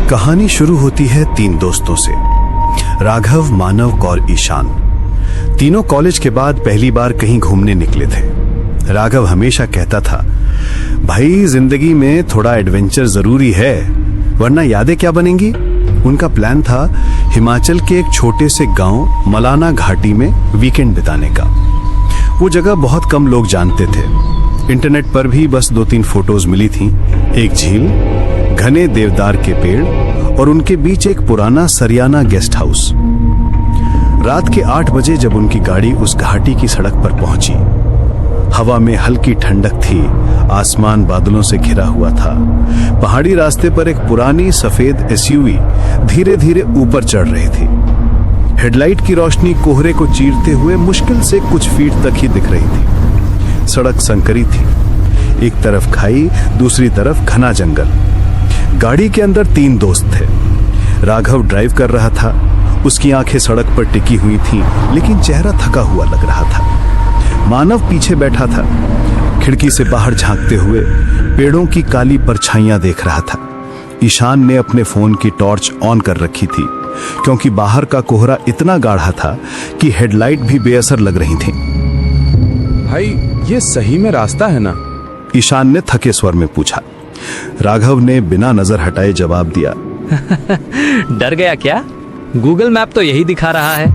कहानी शुरू होती है तीन दोस्तों से, राघव, मानव और ईशान। तीनों कॉलेज के बाद पहली बार कहीं घूमने निकले थे। राघव हमेशा कहता था, भाई जिंदगी में थोड़ा एडवेंचर जरूरी है, वरना यादें क्या बनेंगी। उनका प्लान था हिमाचल के एक छोटे से गांव मलाना घाटी में वीकेंड बिताने का। वो जगह बहुत कम लोग जानते थे। इंटरनेट पर भी बस 2-3 फोटोज मिली थीं। एक झील, घने देवदार के पेड़ और उनके बीच एक पुराना सरियाना गेस्ट हाउस। रात के 8 बजे जब उनकी गाड़ी उस घाटी की सड़क पर पहुंची, हवा में हल्की ठंडक थी, आसमान बादलों से घिरा हुआ था। पहाड़ी रास्ते पर एक पुरानी सफेद एसयूवी धीरे धीरे ऊपर चढ़ रही थी। हेडलाइट की रोशनी कोहरे को चीरते हुए मुश्किल से कुछ फीट तक ही दिख रही थी। सड़क संकरी थी, एक तरफ खाई, दूसरी तरफ घना जंगल। गाड़ी के अंदर 3 दोस्त थे। राघव ड्राइव कर रहा था, उसकी आंखें सड़क पर टिकी हुई थीं, लेकिन चेहरा थका हुआ लग रहा था। मानव पीछे बैठा था, खिड़की से बाहर झांकते हुए पेड़ों की काली परछाइयां देख रहा था। ईशान ने अपने फोन की टॉर्च ऑन कर रखी थी, क्योंकि बाहर का कोहरा इतना गाढ़ा था कि हेडलाइट भी बेअसर लग रही थी। भाई, ये सही में रास्ता है ना? ईशान ने थके स्वर में पूछा। राघव ने बिना नजर हटाए जवाब दिया। डर गया क्या? गूगल मैप तो यही दिखा रहा है,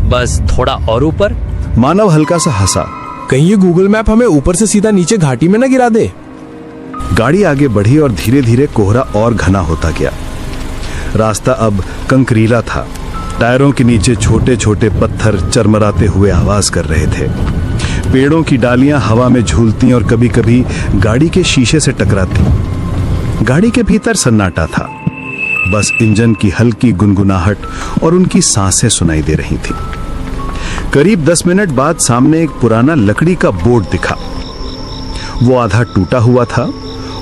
बस थोड़ा और ऊपर। मानव हल्का सा हंसा। कहीं ये गूगल मैप हमें ऊपर से सीधा नीचे घाटी में न गिरा दे। गाड़ी आगे बढ़ी और धीरे धीरे कोहरा और घना होता गया। रास्ता अब कंकरीला था। टायरों के नीचे छोटे छोटे पत्थर चरमराते हुए आवाज कर रहे थे। पेड़ों की डालियां हवा में झूलती और कभी कभी गाड़ी के शीशे से टकराती। गाड़ी के भीतर सन्नाटा था, बस इंजन की हल्की गुनगुनाहट और उनकी सांसें सुनाई दे रही थी। करीब 10 मिनट बाद सामने एक पुराना लकड़ी का बोर्ड दिखा। वो आधा टूटा हुआ था,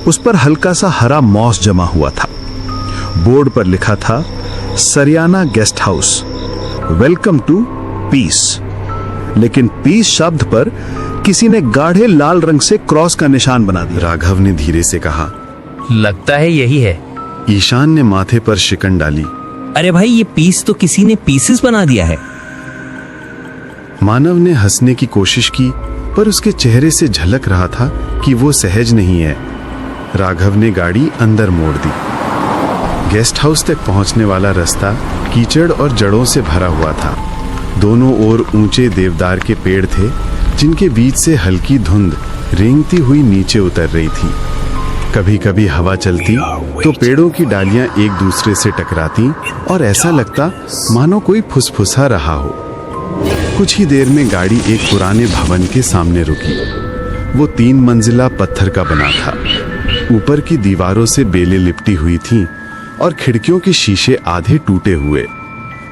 उस पर हल्का सा हरा मॉस जमा हुआ था। बोर्ड पर लिखा था, Sariyana guest house, welcome to peace. लेकिन पीस शब्द पर किसी ने गाढ़े लाल रंग से क्रॉस का निशान बना दिया। राघव ने धीरे से कहा, लगता है यही है। ईशान ने माथे पर शिकन डाली। अरे भाई, ये पीस तो किसी ने पीसेस बना दिया है। मानव ने हंसने की कोशिश की, पर उसके चेहरे से झलक रहा था कि वो सहज नहीं है। राघव ने गाड़ी अंदर मोड़ दी। गेस्ट हाउस तक पहुंचने वाला रास्ता कीचड़ और जड़ों से भरा हुआ था। दोनों ओर ऊंचे देवदार के पेड़ थे, जिनके बीच से हल्की धुंध रेंगती हुई नीचे उतर रही थी। कभी कभी हवा चलती तो पेड़ों की डालियां एक दूसरे से टकराती और ऐसा लगता मानो कोई फुसफुसा रहा हो। कुछ ही देर में गाड़ी एक पुराने भवन के सामने रुकी। वो 3 मंजिला पत्थर का बना था। ऊपर की दीवारों से बेलें लिपटी हुई थीं और खिड़कियों के शीशे आधे टूटे हुए।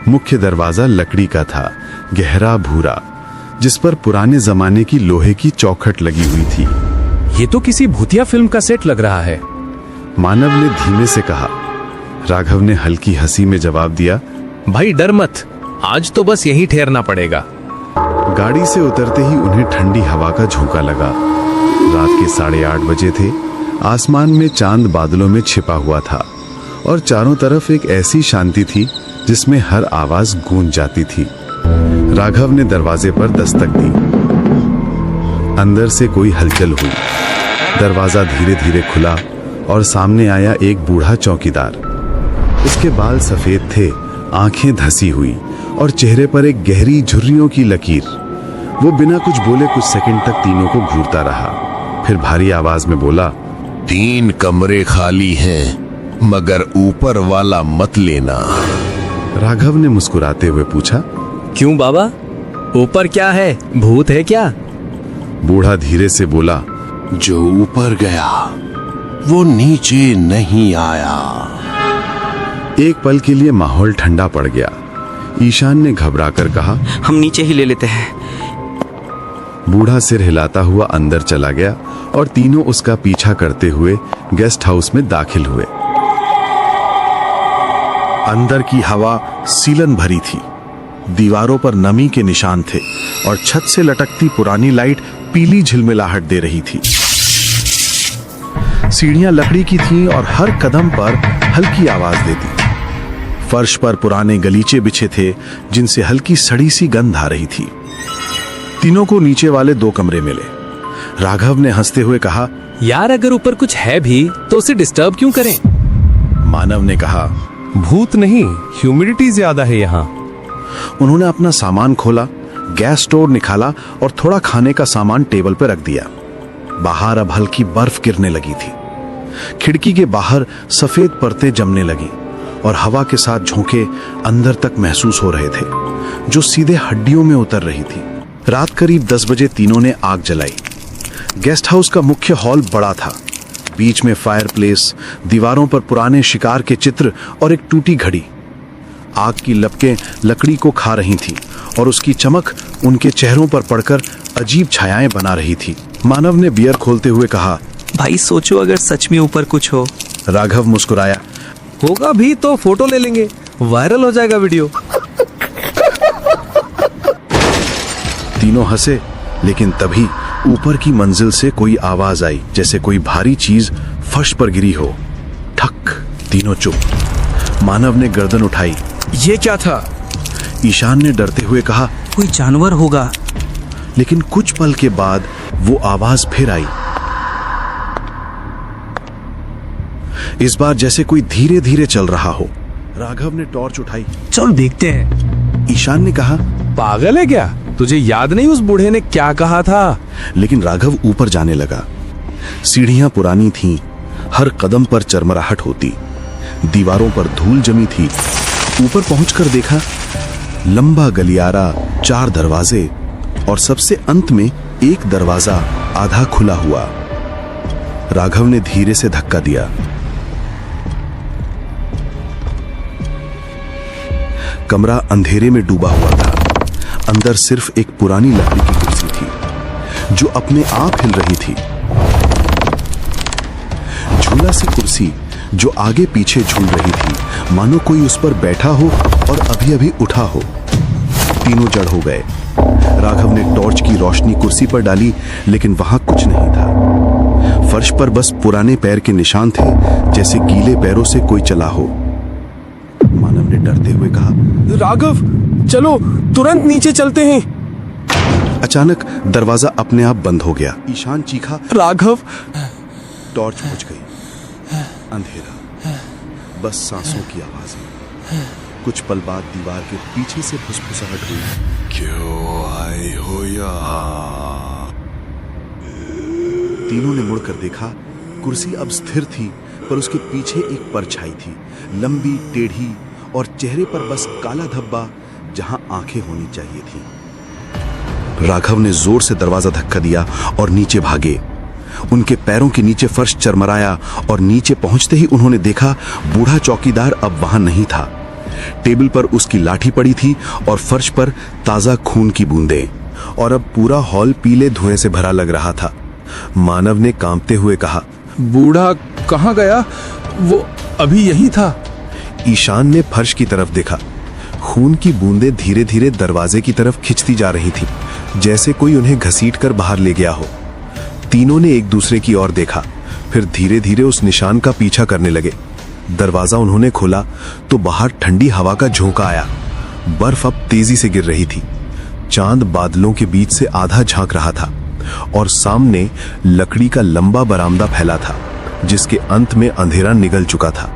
मुख्य दरवाजा लकड़ी का था, गहरा भूरा, जिस पर पुराने जमाने की लोहे की चौखट लगी हुई थी। ये तो किसी भूतिया फिल्म का सेट लग रहा है, मानव ने धीमे से कहा। राघव ने हल्की हंसी में जवाब दिया, भाई डर मत, आज तो बस यहीं ठहरना पड़ेगा। गाड़ी से उतरते ही उन्हें ठंडी हवा का झोंका लगा। रात के 8:30 बजे थे। आसमान में चांद बादलों में छिपा हुआ था और चारों तरफ एक ऐसी शांति थी जिसमें हर आवाज गूंज जाती थी। राघव ने दरवाजे पर दस्तक दी। अंदर से कोई हलचल हुई। दरवाजा धीरे धीरे खुला और सामने आया एक बूढ़ा चौकीदार। उसके बाल सफेद थे, आंखें धसी हुई और चेहरे पर एक गहरी झुर्रियों की लकीर। वो बिना कुछ बोले कुछ सेकंड तक तीनों को घूरता रहा, फिर भारी आवाज में बोला, 3 कमरे खाली हैं, मगर ऊपर वाला मत लेना। राघव ने मुस्कुराते हुए पूछा, क्यों बाबा, ऊपर क्या है? भूत है क्या? बूढ़ा धीरे से बोला, जो ऊपर गया वो नीचे नहीं आया। एक पल के लिए माहौल ठंडा पड़ गया। ईशान ने घबराकर कहा, हम नीचे ही ले लेते हैं। बूढ़ा सिर हिलाता हुआ अंदर चला गया और तीनों उसका पीछा करते हुए गेस्ट हाउस में दाखिल हुए। अंदर की हवा सीलन भरी थी। दीवारों पर नमी के निशान थे और छत से लटकती पुरानी लाइट पीली झिलमिलाहट दे रही थी। सीढ़ियां लकड़ी की थीं और हर कदम पर हल्की आवाज देती। फर्श पर पुराने गलीचे बिछे थे जिनसे हल्की सड़ी सी गंध आ रही थी। तीनों को नीचे वाले 2 कमरे मिले। राघव ने हंसते हुए कहा, यार अगर ऊपर कुछ है भी तो उसे डिस्टर्ब क्यों करें? मानव ने कहा, भूत नहीं, ह्यूमिडिटी ज्यादा है यहाँ। उन्होंने अपना सामान खोला, गैस स्टोव निकाला और थोड़ा खाने का सामान टेबल पर रख दिया। बाहर अब हल्की बर्फ गिरने लगी थी। खिड़की के बाहर सफेद परतें जमने लगी और हवा के साथ झोंके अंदर तक महसूस हो रहे थे, जो सीधे हड्डियों में उतर रही थी। रात करीब 10 बजे तीनों ने आग जलाई। गेस्ट हाउस का मुख्य हॉल बड़ा था। बीच में फायरप्लेस, दीवारों पर पुराने शिकार के चित्र और एक टूटी घड़ी। आग की लपकें लकड़ी को खा रही थीं और उसकी चमक उनके चेहरों पर पड़कर अजीब छायाएं बना रही थी। मानव ने बियर खोलते हुए कहा, भाई सोचो अगर सच में ऊपर कुछ हो। राघव मुस्कुराया, होगा भी तो फोटो ले लेंगे, वायरल हो जाएगा वीडियो। तीनों हंसे, लेकिन तभी ऊपर की मंजिल से कोई आवाज आई, जैसे कोई भारी चीज फर्श पर गिरी हो। ठक। तीनों चुप। मानव ने गर्दन उठाई। ये क्या था? ईशान ने डरते हुए कहा, कोई जानवर होगा। लेकिन कुछ पल के बाद वो आवाज फिर आई। इस बार जैसे कोई धीरे धीरे चल रहा हो। राघव ने टॉर्च उठाई। चल देखते हैं। ईशान ने कहा, पागल है क्या? तुझे याद नहीं उस बूढ़े ने क्या कहा था? लेकिन राघव ऊपर जाने लगा। सीढ़ियां पुरानी थीं, हर कदम पर चरमराहट होती, दीवारों पर धूल जमी थी। ऊपर पहुंचकर देखा, लंबा गलियारा, 4 दरवाजे और सबसे अंत में एक दरवाजा आधा खुला हुआ। राघव ने धीरे से धक्का दिया। कमरा अंधेरे में डूबा हुआ था। अंदर सिर्फ एक पुरानी लकड़ी की कुर्सी थी जो अपने आप हिल रही थी। झूला सी कुर्सी जो आगे पीछे झूल रही थी, मानो कोई उस पर बैठा हो और अभी अभी उठा हो। तीनों जड़ हो गए। राघव ने टॉर्च की रोशनी कुर्सी पर डाली, लेकिन वहां कुछ नहीं था। फर्श पर बस पुराने पैर के निशान थे, जैसे गीले पैरों से कोई चला हो। मानव ने डरते हुए कहा, राघव चलो तुरंत नीचे चलते हैं। अचानक दरवाजा अपने आप बंद हो गया। ईशान चीखा, राघव। टॉर्च बुझ गई। अंधेरा, बस सांसों की आवाजें। कुछ पल बाद दीवार के पीछे से फुसफुसाहट हुई। क्यों आए हो यहाँ? तीनों ने मुड़कर देखा। कुर्सी अब स्थिर थी, पर उसके पीछे एक परछाई थी, लंबी, टेढ़ी और चेहरे पर बस काला धब्बा जहां आंखें होनी चाहिए थी। राघव ने जोर से दरवाजा धक्का दिया और नीचे भागे। उनके पैरों के नीचे फर्श चरमराया और नीचे पहुंचते ही उन्होंने देखा, बूढ़ा चौकीदार अब वहां नहीं था। टेबल पर उसकी लाठी पड़ी थी और फर्श पर ताजा खून की बूंदें, और अब पूरा हॉल पीले धुएं से भरा लग रहा था। मानव ने कांपते हुए कहा, बूढ़ा कहाँ गया? वो अभी यही था। ईशान ने फर्श की तरफ देखा। खून की बूंदें धीरे धीरे दरवाजे की तरफ खिंचती जा रही थी, जैसे कोई उन्हें घसीटकर बाहर ले गया हो। तीनों ने एक दूसरे की ओर देखा, फिर धीरे धीरे उस निशान का पीछा करने लगे। दरवाजा उन्होंने खोला तो बाहर ठंडी हवा का झोंका आया। बर्फ अब तेजी से गिर रही थी। चांद बादलों के बीच से आधा झांक रहा था और सामने लकड़ी का लंबा बरामदा फैला था, जिसके अंत में अंधेरा निगल चुका था।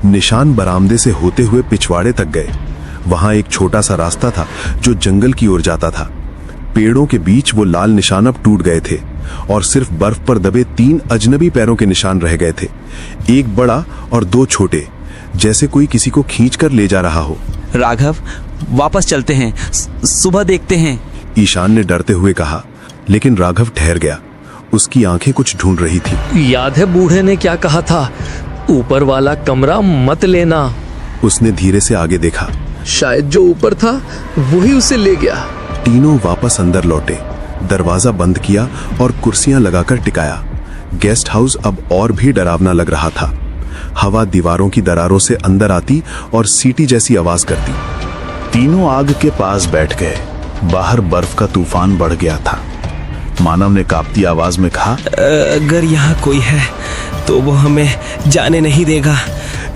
निशान बरामदे से होते हुए पिछवाड़े तक गए। वहां एक छोटा सा रास्ता था जो जंगल की ओर जाता था। पेड़ों के बीच वो लाल निशान अब टूट गए थे और सिर्फ बर्फ पर दबे 3 अजनबी पैरों के निशान रह गए थे, एक बड़ा और 2 छोटे, जैसे कोई किसी को खींचकर ले जा रहा हो। राघव वापस चलते हैं, सुबह देखते हैं। ईशान ने डरते हुए कहा, लेकिन राघव ठहर गया। उसकी आंखें कुछ ढूंढ रही थी। याद है बूढ़े ने क्या कहा था? ऊपर वाला कमरा मत लेना। उसने धीरे से आगे देखा। शायद जो ऊपर था वही उसे ले गया। तीनों वापस अंदर लौटे, दरवाजा बंद किया और कुर्सियां लगाकर टिकाया। गेस्ट हाउस अब और भी डरावना लग रहा था। हवा दीवारों की दरारों से अंदर आती और सीटी जैसी आवाज करती। तीनों आग के पास बैठ गए। बाहर बर्फ का तूफान बढ़ गया था। मानव ने कांपती आवाज में कहा, अगर यहाँ कोई है तो वो हमें जाने नहीं देगा।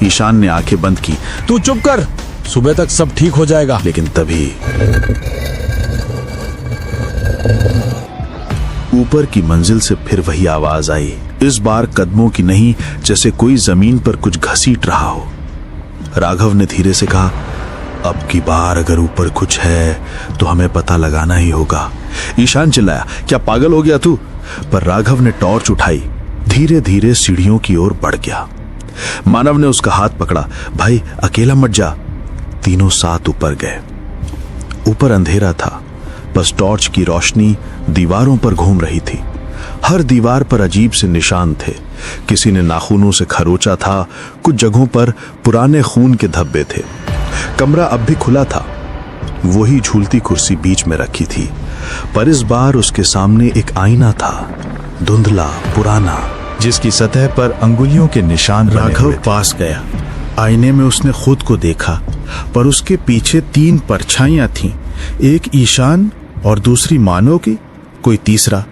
ईशान ने आंखें बंद की, तू चुप कर, सुबह तक सब ठीक हो जाएगा। लेकिन तभी ऊपर की मंजिल से फिर वही आवाज आई। इस बार कदमों की नहीं, जैसे कोई जमीन पर कुछ घसीट रहा हो। राघव ने धीरे से कहा, अब की बार अगर ऊपर कुछ है तो हमें पता लगाना ही होगा। ईशान चिल्लाया, क्या पागल हो गया तू? पर राघव ने टॉर्च उठाई, धीरे धीरे सीढ़ियों की ओर बढ़ गया। मानव ने उसका हाथ पकड़ा, भाई अकेला मत जा। तीनों साथ ऊपर गए। ऊपर अंधेरा था, बस टॉर्च की रोशनी दीवारों पर घूम रही थी। हर दीवार पर अजीब से निशान थे। किसी ने नाखूनों से खरोचा था, कुछ जगहों पर पुराने खून के धब्बे थे। कमरा अब भी खुला था, वही झूलती कुर्सी बीच में रखी थी, पर इस बार उसके सामने एक आईना था, धुंधला पुराना, जिसकी सतह पर अंगुलियों के निशान बने राघव हुए थे। पास गया। आईने में उसने खुद को देखा, पर उसके पीछे 3 परछाइयां थीं, एक ईशान और दूसरी मानव की, कोई तीसरा।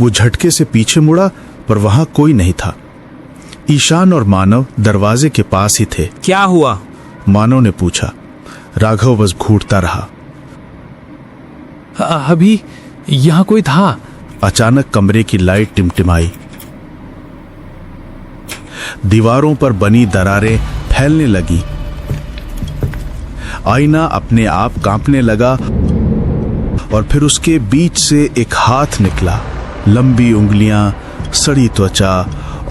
वो झटके से पीछे मुड़ा, पर वहां कोई नहीं था। ईशान और मानव दरवाजे के पास ही थे। क्या हुआ? मानव ने पूछा। राघव बस घूरता रहा। अभी यहाँ कोई था। अचानक कमरे की लाइट टिमटिमाई। दीवारों पर बनी दरारें फैलने लगी। आईना अपने आप कांपने लगा और फिर उसके बीच से एक हाथ निकला। लंबी उंगलियां, सड़ी त्वचा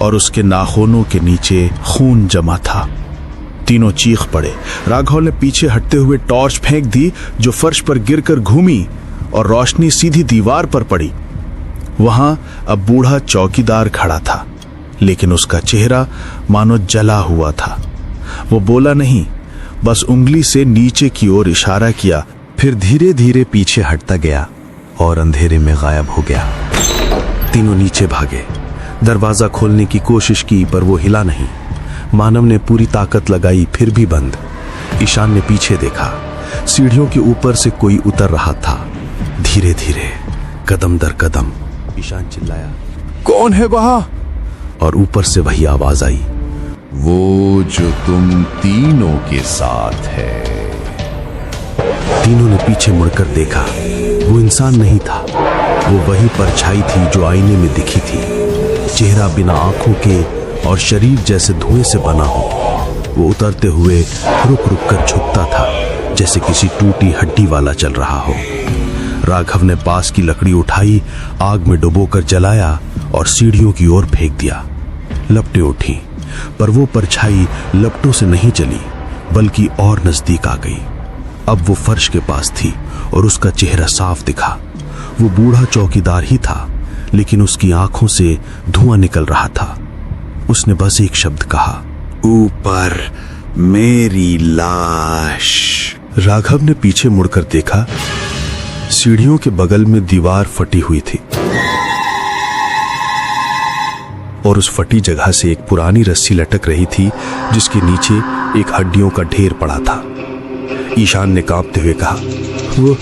और उसके नाखूनों के नीचे खून जमा था। तीनों चीख पड़े। राघव ने पीछे हटते हुए टॉर्च फेंक दी, जो फर्श पर गिरकर घूमी और रोशनी सीधी दीवार पर पड़ी। वहां अब बूढ़ा चौकीदार खड़ा था, लेकिन उसका चेहरा मानो जला हुआ था। वो बोला नहीं, बस उंगली से नीचे की ओर इशारा किया, फिर धीरे धीरे पीछे हटता गया और अंधेरे में गायब हो गया। तीनों नीचे भागे, दरवाजा खोलने की कोशिश की, पर वो हिला नहीं। मानव ने पूरी ताकत लगाई, फिर भी बंद। ईशान ने पीछे देखा, सीढ़ियों के ऊपर से कोई उतर रहा था, धीरे धीरे, कदम दर कदम। ईशान चिल्लाया, कौन है वहां? और ऊपर से वही आवाज आई, वो जो तुम तीनों के साथ है। तीनों ने पीछे मुड़कर देखा। वो इंसान नहीं था, वो वही परछाई थी जो आईने में दिखी थी। चेहरा बिना आंखों के और शरीर जैसे धुएं से बना हो। वो उतरते हुए रुक रुक कर झुकता था, जैसे किसी टूटी हड्डी वाला चल रहा हो। राघव ने पास की लकड़ी उठाई, आग में डुबोकर जलाया और सीढ़ियों की ओर फेंक दिया। लपटें उठी, पर वो परछाई लपटों से नहीं चली, बल्कि और नजदीक आ गई। अब वो फर्श के पास थी और उसका चेहरा साफ दिखा। वो बूढ़ा चौकीदार ही था, लेकिन उसकी आंखों से धुआं निकल रहा था। उसने बस एक शब्द कहा, ऊपर मेरी लाश। राघव ने पीछे मुड़कर देखा, सीढ़ियों के बगल में दीवार फटी हुई थी और उस फटी जगह से एक पुरानी रस्सी लटक रही थी, जिसके नीचे एक हड्डियों का ढेर पड़ा था। ईशान ने कांपते हुए कहा, वो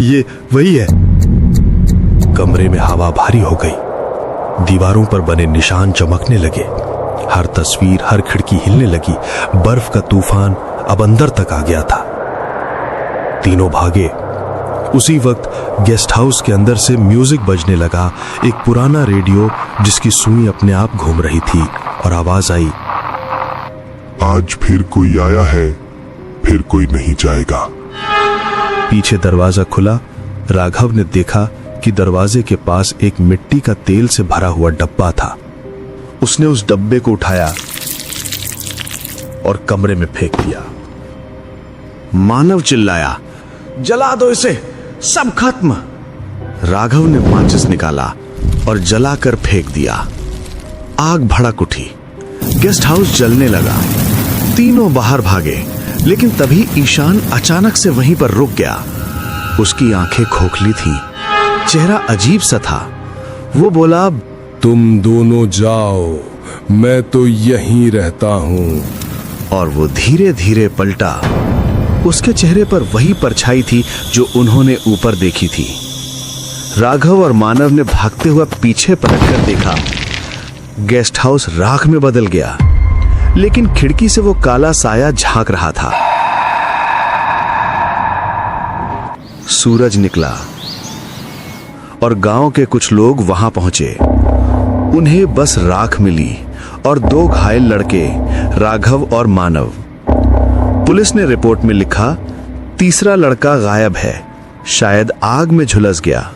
ये वही है। कमरे में हवा भारी हो गई। दीवारों पर बने निशान चमकने लगे। हर तस्वीर, हर खिड़की हिलने लगी। बर्फ का तूफान अब अंदर तक आ गया था। तीनों भागे। उसी वक्त गेस्ट हाउस के अंदर से म्यूजिक बजने लगा, एक पुराना रेडियो जिसकी सुई अपने आप घूम रही थी, और आवाज आई, आज फिर कोई आया है, फिर कोई नहीं जाएगा। पीछे दरवाजा खुला। राघव ने देखा कि दरवाजे के पास एक मिट्टी का तेल से भरा हुआ डब्बा था। उसने उस डब्बे को उठाया और कमरे में फेंक दिया। मानव चिल्लाया, जला दो इसे, सब खत्म। राघव ने माचिस निकाला और जलाकर फेंक दिया। आग भड़क उठी, गेस्ट हाउस जलने लगा। तीनों बाहर भागे, लेकिन तभी ईशान अचानक से वहीं पर रुक गया। उसकी आंखें खोखली थीं, चेहरा अजीब सा था। वो बोला, तुम दोनों जाओ, मैं तो यहीं रहता हूं। और वो धीरे धीरे पलटा। उसके चेहरे पर वही परछाई थी जो उन्होंने ऊपर देखी थी। राघव और मानव ने भागते हुए पीछे पलटकर देखा, गेस्ट हाउस राख में बदल गया, लेकिन खिड़की से वो काला साया झांक रहा था। सूरज निकला और गांव के कुछ लोग वहां पहुंचे। उन्हें बस राख मिली और 2 घायल लड़के, राघव और मानव। पुलिस ने रिपोर्ट में लिखा, तीसरा लड़का गायब है, शायद आग में झुलस गया।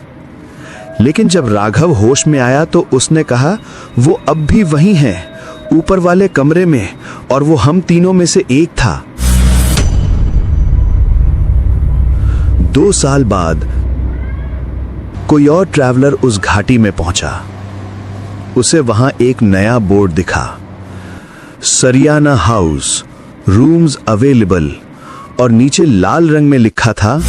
लेकिन जब राघव होश में आया तो उसने कहा वो अब भी वहीं है, ऊपर वाले कमरे में, और वो हम तीनों में से एक था। 2 साल बाद कोई और ट्रैवलर उस घाटी में पहुंचा। उसे वहां एक नया बोर्ड दिखा, सरियाना हाउस, रूम्स अवेलेबल, और नीचे लाल रंग में लिखा था,